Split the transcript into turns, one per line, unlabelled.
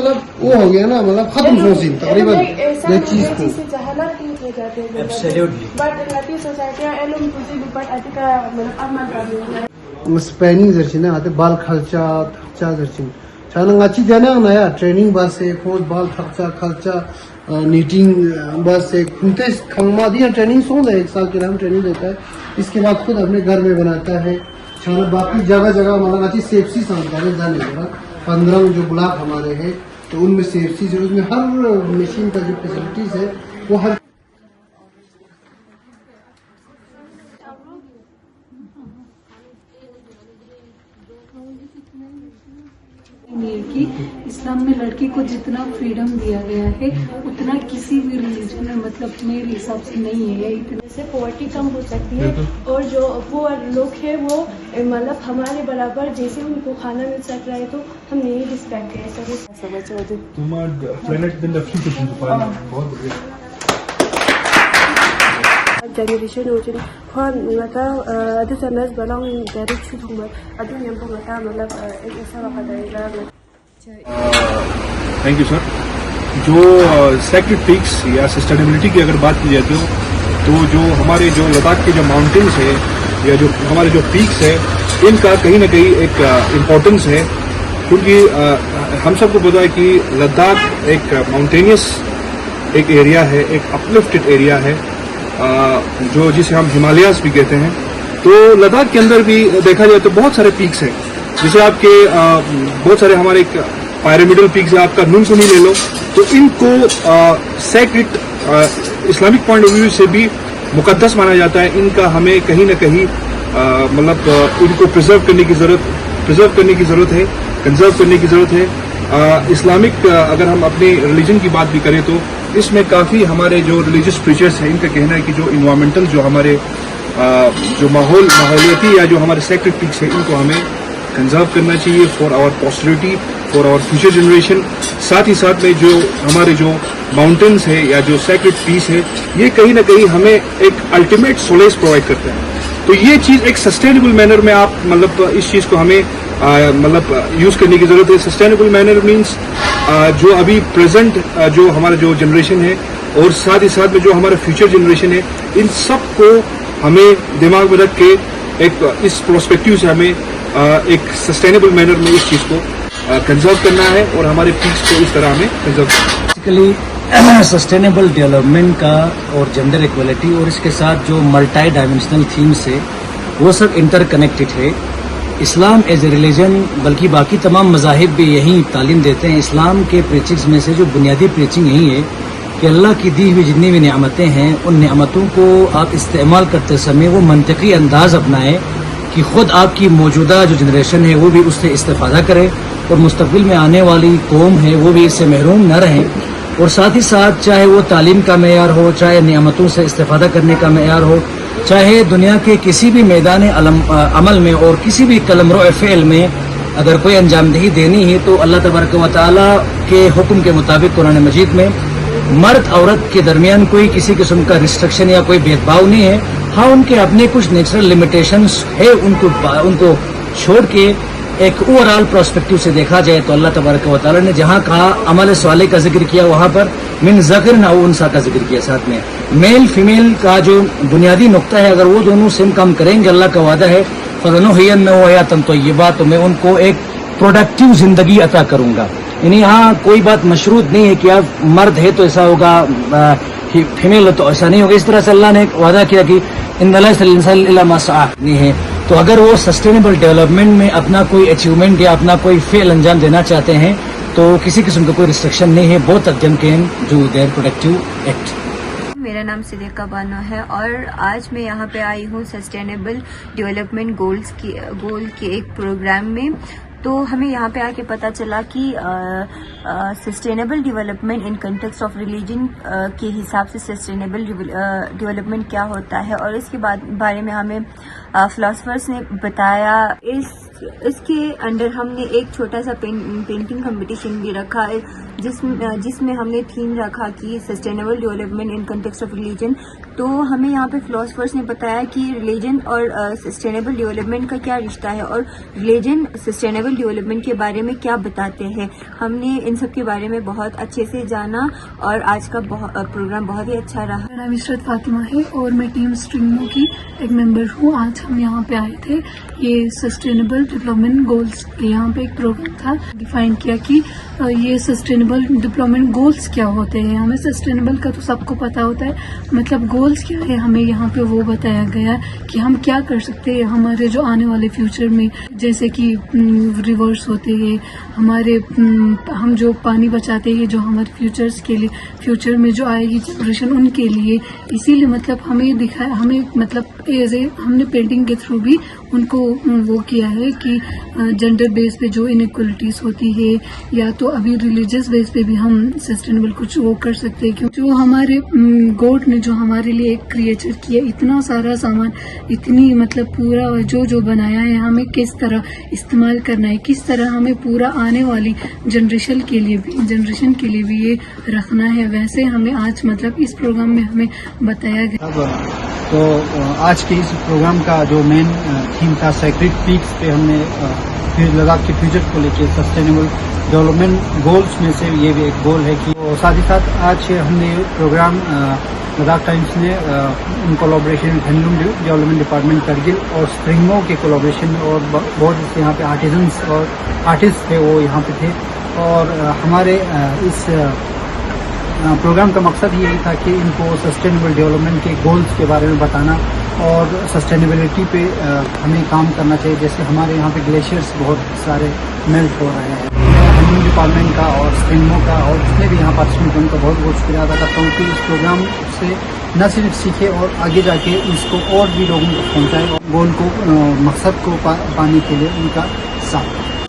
मतलब वो हो गया ना, मतलब खत्म सोचिन तकरीबन ये चीज को। स्पेनिंग जर्सी आते बाल खर्चा थक्चा जर्सी छाना अच्छी देना नया ट्रेनिंग बस से खोज बाल थक्चा खर्चा नीटिंग बस से खुलते खंगमा दिया ट्रेनिंग सो है 1 साल के लिए हम ट्रेनिंग देता है, इसके बाद खुद अपने घर में बनाता है छाना। बाकी जगह जगह मतलब अच्छी सेफ्टी समझदारी जाने लगा 15 जो ब्लॉक हमारे हैं तो उनमें सेफ्टी से उसमें हर मशीन का जो फैसिलिटीज है वो हर
कि इस्लाम में लड़की को जितना फ्रीडम दिया गया है उतना किसी भी रिलीजन में मतलब मेरे हिसाब से नहीं है। इतने
से पॉवर्टी कम हो सकती है और जो पुअर लोग हैं वो मतलब हमारे बराबर जैसे उनको खाना मिल सक रहा है तो हम यही रिस्पेक्ट है सब generation ujin khon ngata adu sanas balong dari chuthung adu nyam bo ngata मतलब ऐसा वक्त आएगा।
Thank you sir. जो सेक्रेड पीक्स या सस्टेनेबिलिटी की अगर बात की जाती हो तो जो हमारे जो लद्दाख के जो माउंटेन्स है या जो हमारे जो पीक्स है इनका कहीं ना कहीं एक इम्पोर्टेंस है, क्योंकि हम सबको पता है कि लद्दाख एक माउंटेनियस एक एरिया है, एक अपलिफ्टेड एरिया है जो जिसे हम हिमालयाज भी कहते हैं। तो लद्दाख के अंदर भी देखा जाए तो बहुत सारे पीक्स हैं, जैसे आपके बहुत सारे हमारे पैरामिडल पीक्स है, आपका नुनकुनी ले लो, तो इनको sacred Islamic point of view से भी मुकद्दस माना जाता है। इनका हमें कहीं ना कहीं मतलब इनको प्रिजर्व करने की जरूरत है, कंजर्व करने की जरूरत है। इस्लामिक अगर हम अपने रिलीजन की बात भी करें तो इसमें काफ़ी हमारे जो रिलीजियस प्रीचर्स हैं इनका कहना है कि जो इन्वायरमेंटल जो हमारे जो माहौलियाती या जो हमारे सेक्रेड पीक्स है इनको हमें कंजर्व करना चाहिए for our posterity, for our future generation. साथ ही साथ में जो हमारे जो माउंटेन्स है या जो सेक्रेड पीस है ये कहीं ना कहीं हमें एक अल्टीमेट सोलेस प्रोवाइड करते हैं। तो ये चीज़ एक सस्टेनेबल मैनर में आप मतलब इस चीज़ को हमें मतलब यूज़ करने की ज़रूरत है। सस्टेनेबल मैनर मीन्स जो अभी प्रेजेंट जो हमारा जो जनरेशन है और साथ ही साथ में जो हमारा फ्यूचर जनरेशन है इन सब को हमें दिमाग में रख के एक इस प्रोस्पेक्टिव से हमें एक सस्टेनेबल मैनर में इस चीज़ को कंजर्व करना है और हमारे पीक्स को इस तरह हमें कंजर्व करना है।
बेसिकली सस्टेनेबल डेवलपमेंट का और जेंडर इक्वलिटी और इसके साथ जो मल्टी डायमेंशनल थीम्स है वो सब इंटरकनेक्टेड है। इस्लाम एज ए रिलीजन बल्कि बाकी तमाम मज़ाहिब भी यही तालीम देते हैं। इस्लाम के प्रीचिंग्स में से जो बुनियादी प्रीचिंग यही है कि अल्लाह की दी हुई जितनी भी नेमतें हैं उन नेमतों को आप इस्तेमाल करते समय वो मंतकी अंदाज अपनाएं कि ख़ुद आपकी मौजूदा जो जनरेशन है वो भी उससे इस्तेफ़ादा करे और मुस्तक़बिल में आने वाली कौम है वो भी इससे महरूम न रहें। और साथ ही साथ चाहे वो तालीम का मेयार हो, चाहे नेमतों से इस्तेफ़ादा करने का मेयार हो, चाहे दुनिया के किसी भी मैदान अमल में और किसी भी कलमरो फ़ेल में अगर कोई अंजामदही देनी है तो अल्लाह तबारक व तआला के हुक्म के मुताबिक कुरान मजीद में मर्द औरत के दरमियान कोई किसी किस्म का रिस्ट्रिक्शन या कोई भेदभाव नहीं है। हाँ, उनके अपने कुछ नेचुरल लिमिटेशंस है, उनको छोड़ के एक ओवरऑल प्रोस्पेक्टिव से देखा जाए तो अल्लाह तबारक व तआला ने जहाँ कहा अमल साले का जिक्र किया वहाँ पर मिन ज़करिन औ उन्सा का जिक्र किया। साथ में मेल फीमेल का जो बुनियादी नुक्ता है अगर वो दोनों सेम काम करेंगे अल्लाह का वादा है फ़ज़नुहियन्नहु हयातन तय्यबा, तो मैं उनको एक प्रोडक्टिव ज़िंदगी अता करूँगा। यानी यहाँ कोई बात मशरूत नहीं है कि आप मर्द है तो ऐसा होगा, फीमेल तो ऐसा नहीं होगा। इस तरह से अल्लाह ने वादा किया कि इन्नल इंसान इल्ला मा सआ नहीं है। तो अगर वो सस्टेनेबल डेवलपमेंट में अपना कोई अचीवमेंट या अपना कोई फेल अंजाम देना चाहते हैं तो किसी किस्म का कोई रिस्ट्रिक्शन नहीं है। Both of them can do their productive act.
मेरा नाम सिद्दीक़ा बानो है और आज मैं यहाँ पे आई हूँ सस्टेनेबल डेवलपमेंट गोल के एक प्रोग्राम में। तो हमें यहाँ पे आके पता चला कि sustainable development in context of religion के हिसाब से सस्टेनेबल डेवलपमेंट क्या होता है और इसके बारे में हमें फिलोसफर्स ने बताया। اس کے انڈر ہم نے ایک چھوٹا سا پینٹنگ کمپٹیشن بھی رکھا ہے جس میں ہم نے تھیم رکھا کہ sustainable development in context of religion. تو ہمیں یہاں پہ فلاسفرس نے بتایا کہ ریلیجن اور سسٹینیبل ڈیولپمنٹ کا کیا رشتہ ہے اور ریلیجن سسٹینیبل ڈیولپمنٹ کے بارے میں کیا بتاتے ہیں. ہم نے ان سب کے بارے میں بہت اچھے سے جانا اور آج کا پروگرام بہت ہی اچھا رہا.
میرا نام عشرت فاطمہ ہے اور میں ٹیم اسٹرینگو کی ایک ممبر ہوں. آج ہم یہاں پہ آئے تھے. یہ سسٹینیبل ڈیولپمنٹ گولز کے یہاں پہ ایک پروگرام تھا. ڈیفائن کیا کہ یہ سسٹینیبل ڈیولپمنٹ گولز کیا ہوتے ہیں. ہمیں سسٹینیبل کا تو سب کو پتا ہوتا ہے, مطلب گولز کیا ہے ہمیں یہاں پہ وہ بتایا گیا کہ ہم کیا کر سکتے ہیں ہمارے جو آنے والے فیوچر میں, جیسے کہ ریورس ہوتے ہیں ہمارے, ہم جو پانی بچاتے ہیں جو ہمارے فیوچرز کے لیے, فیوچر میں جو آئے گی جنریشن ان کے لیے. اسی لیے مطلب ہمیں دکھایا, ہمیں مطلب ایز اے ہم نے پینٹنگ کے تھرو بھی ان کو وہ کیا ہے کہ جینڈر بیس پہ جو انیکوالٹیز ہوتی ہے یا تو ابھی ریلیجیس بیس پہ بھی ہم سسٹینیبل کچھ وہ کر سکتے ہیں. جو ہمارے گوڈ نے جو ہمارے لیے ایک کریچر کیا, اتنا سارا سامان, اتنی مطلب پورا جو بنایا ہے, ہمیں کس طرح استعمال کرنا ہے, کس طرح ہمیں پورا آنے والی جنریشن کے لیے بھی یہ رکھنا ہے. ویسے ہمیں آج مطلب اس پروگرام میں ہمیں بتایا گیا.
تو آج کے اس پروگرام کا جو مین تھیم تھا سیکرڈ پیکس پہ ہم نے پھر لداخ کے فیوچر کو لے کے سسٹینیبل ڈیولپمنٹ گولز میں سے یہ بھی ایک گول ہے کہ ساتھ ہی ساتھ آج ہم نے پروگرام لداخ ٹائمز نے in collaboration handloom development department Kargil اور اسپرنگمو کے کولابریشن اور بہت سے یہاں پہ آرٹیزنس اور آرٹسٹ تھے وہ یہاں پہ تھے. اور ہمارے اس پروگرام کا مقصد یہی تھا کہ ان کو سسٹینیبل ڈیولپمنٹ کے گولز کے بارے میں بتانا اور سسٹینیبلٹی پہ ہمیں کام کرنا چاہیے. جیسے ہمارے یہاں پہ گلیشیئرس بہت سارے میلٹ ہو رہے ہیں. ہیلتھ ڈپارٹمنٹ کا اور اسپرنگمو کا اور جتنے بھی یہاں پارٹیسپینٹ ان کا بہت بہت شکریہ ادا کرتا ہوں کہ اس پروگرام سے نہ صرف سیکھے اور آگے جا کے اس کو اور بھی لوگوں کو پہنچائے اور گول کو مقصد کو پانے کے لیے ان کا ساتھ.